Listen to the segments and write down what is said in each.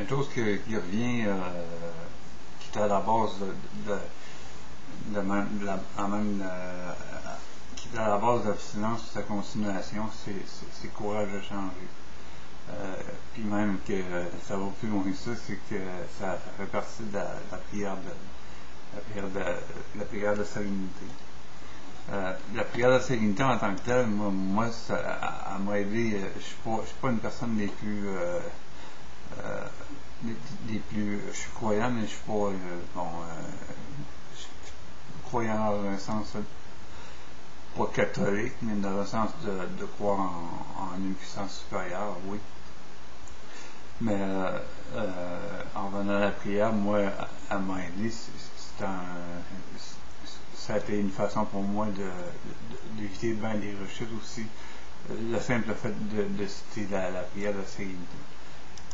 une chose qui revient, qui est à la base qui est à la base de l'abstinence, sa continuation, c'est le courage de changer. Puis même que ça va plus loin que ça, c'est que ça fait partie de la prière la prière de sérénité. La prière de sérénité en tant que telle, moi ça, elle m'a aidé. Je suis pas une personne je suis croyant, mais je suis pas je suis croyant dans un sens pas catholique, mais dans le sens de croire en une puissance supérieure, oui. Mais en venant à la prière, moi, elle m'a aidé. Ça a été une façon pour moi d'éviter bien des rechutes aussi. Le simple fait de citer la prière de la sérénité.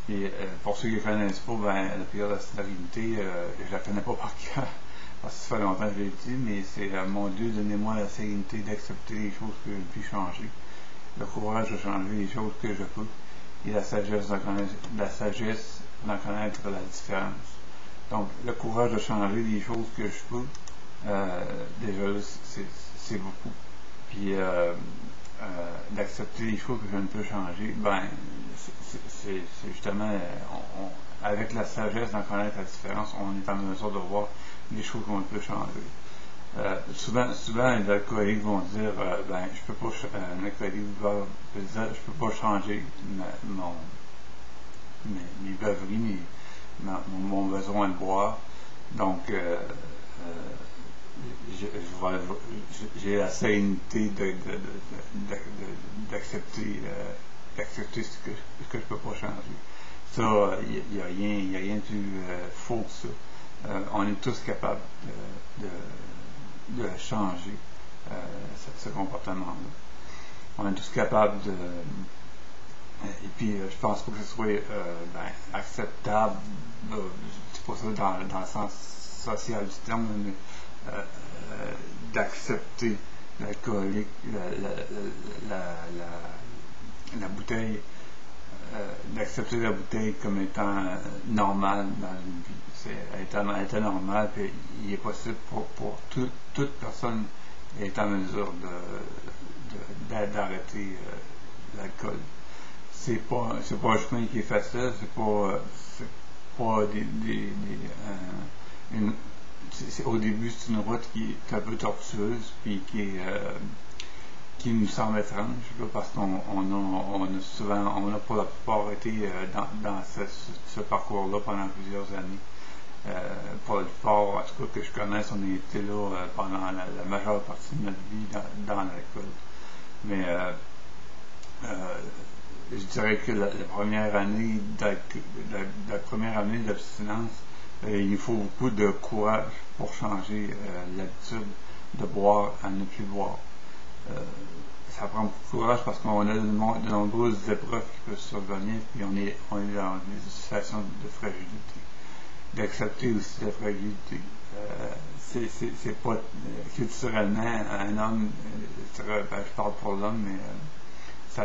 Et pour ceux qui ne connaissent pas, la prière de la sérénité, je la connais pas par cœur, parce que ça fait longtemps que je l'ai dit, mais c'est mon Dieu, donnez-moi la sérénité d'accepter les choses que je ne puis changer, le courage de changer les choses que je peux, et la sagesse d'en connaître la différence. Donc, le courage de changer les choses que je peux, déjà là, c'est beaucoup. Puis, d'accepter les choses que je ne peux changer, c'est justement, avec la sagesse d'en connaître la différence, on est en mesure de voir les choses qu'on peut changer. Souvent, les alcooliques vont dire, je peux pas, un alcoolique va dire, je peux pas changer mes beuveries, mon besoin de boire. Donc, j'ai la sérénité d'accepter ce que je peux pas changer. Ça, il n'y a rien de plus faux que ça. On est tous capables de changer ce comportement-là. On est tous capables de... Et puis, je pense pas que ce soit acceptable, c'est pas ça dans le sens social du terme, mais d'accepter l'alcoolique, la bouteille, d'accepter la bouteille comme étant normale dans une vie. Elle était normale, puis il est possible pour toute personne est en mesure d'arrêter l'alcool. C'est pas un chemin qui est facile, c'est pas au début, c'est une route qui est un peu tortueuse, puis qui nous semble étrange, parce qu'on a pour la plupart été dans ce parcours-là pendant plusieurs années. Pour la plupart, en tout cas que je connaisse, on a été là pendant la majeure partie de notre vie dans l'alcool. Mais je dirais que la première année d'abstinence, il faut beaucoup de courage pour changer l'habitude de boire à ne plus boire. Ça prend beaucoup de courage parce qu'on a de nombreuses épreuves qui peuvent survenir, puis on est dans des situations de fragilité. D'accepter aussi la fragilité. C'est pas culturellement un homme, je parle pour l'homme, mais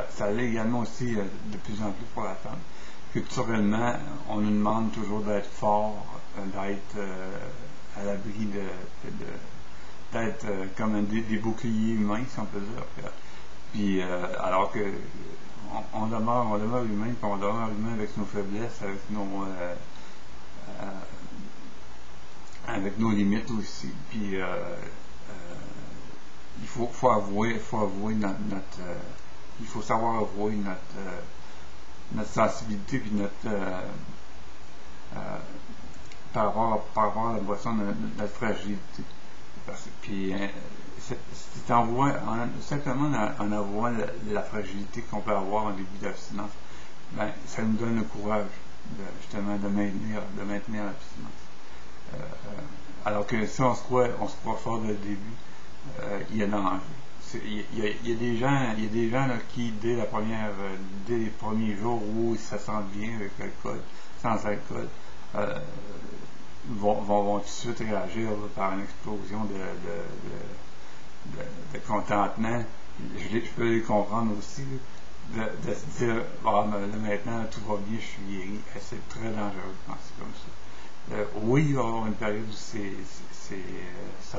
ça l'est également aussi de plus en plus pour la femme. Culturellement, on nous demande toujours d'être fort, d'être à l'abri d'être comme des boucliers humains, si on peut dire. Puis, alors que on demeure humain, puis on demeure humain avec nos faiblesses, avec nos limites aussi. Puis, il faut avouer il faut savoir avouer notre sensibilité puis par rapport à la boisson de notre fragilité. Puis c'est simplement en avouant la fragilité qu'on peut avoir en début d'abstinence, ça nous donne le courage justement de maintenir l'abstinence. Alors que si on se croit fort dès le début, il y a danger. Il y a des gens là, qui, dès les premiers jours où ils se sentent bien avec l'alcool, sans alcool, vont tout de suite réagir par une explosion de contentement. Je peux les comprendre aussi. de se dire, ah, là, maintenant, tout va bien, je suis guéri. C'est très dangereux de penser comme ça. Oui, il va y avoir une période où ça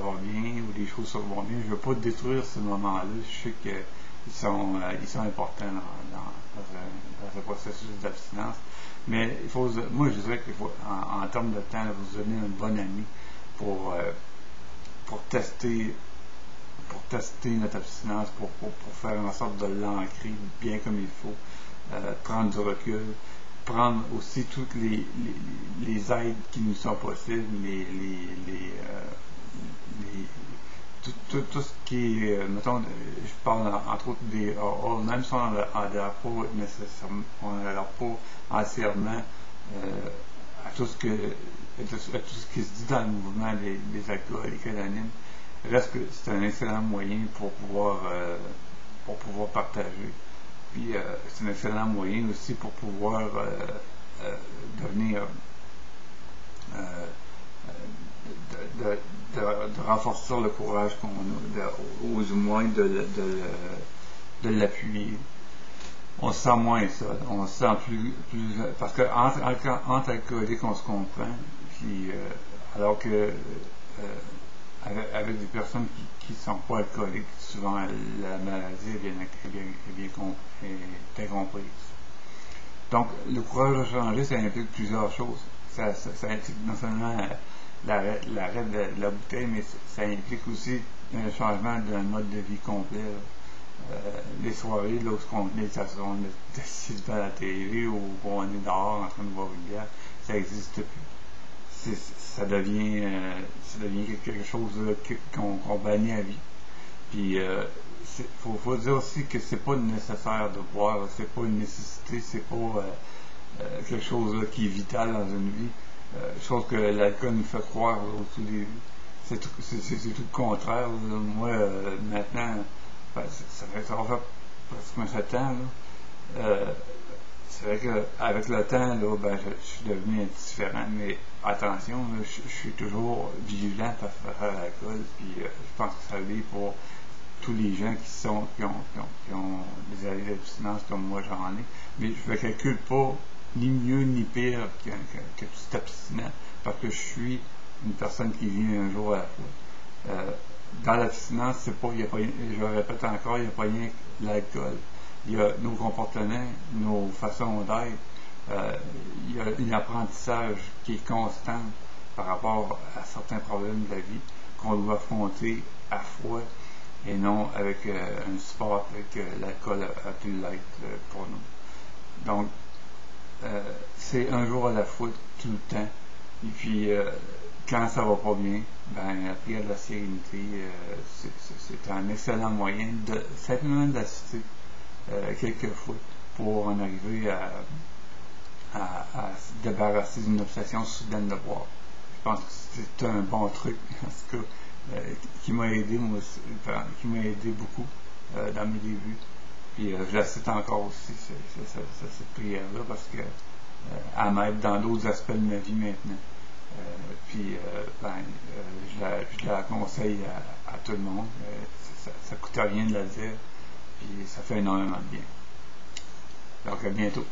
va bien, où les choses vont bien. Je ne veux pas détruire ce moment-là. Je sais qu'ils sont importants dans un processus d'abstinence. Mais moi, je dirais qu'il faut, en termes de temps, vous donner une bonne année pour tester notre abstinence, pour faire en sorte de l'ancrer bien comme il faut, prendre du recul, prendre aussi toutes les aides qui nous sont possibles, tout ce qui est, mettons, je parle entre autres des AA, même si on n'adhère pas nécessairement, on n'adhère pas entièrement à tout ce qui se dit dans le mouvement des alcooliques anonymes, reste que c'est un excellent moyen pour pouvoir partager. Puis c'est un excellent moyen aussi pour pouvoir devenir de renforcer le courage qu'on a, ou du moins de l'appuyer. On se sent moins ça, on se sent plus parce que entre alcooliques on se comprend, puis alors que avec des personnes qui ne sont pas alcooliques, souvent la maladie est incomprise. Donc, le courage de changer, ça implique plusieurs choses. Ça implique non seulement l'arrêt de la bouteille, mais ça implique aussi un changement d'un mode de vie complet. Les soirées, lorsqu'on est assis devant la télé ou on est dehors en train de boire une bière, ça n'existe plus. Ça devient quelque chose qu'on bannit à vie. Puis faut dire aussi que c'est pas nécessaire de boire, c'est pas une nécessité, c'est pas quelque chose qui est vital dans une vie. Chose que l'alcool nous fait croire au tout début. C'est tout le contraire. Moi, maintenant, ça va faire presque 7 ans. C'est vrai qu'avec le temps, là, je suis devenu indifférent, mais attention, là, je suis toujours vigilant face à l'alcool, puis je pense que ça l'est pour tous les gens qui ont des années d'abstinence comme moi j'en ai, mais je ne calcule pas ni mieux ni pire que tout cet abstinent, parce que je suis une personne qui vit un jour à la fois. Dans l'abstinence, je le répète encore, il n'y a pas rien que l'alcool. Il y a nos comportements, nos façons d'être. Il y a un apprentissage qui est constant par rapport à certains problèmes de la vie qu'on doit affronter à froid et non avec un support que l'alcool a pu l'être pour nous. Donc, c'est un jour à la fois tout le temps. Et puis, quand ça va pas bien, la prière de la sérénité, c'est un excellent moyen de simplement d'assister quelques fois pour en arriver à se débarrasser d'une obsession soudaine de boire. Je pense que c'est un bon truc, en tout cas, qui m'a aidé moi aussi, qui m'a aidé beaucoup dans mes débuts. Puis je la cite encore aussi, cette prière-là, parce que elle m'aide dans d'autres aspects de ma vie maintenant. Je la conseille à tout le monde. Ça ne coûte rien de la dire, puis ça fait énormément de bien. Donc à bientôt.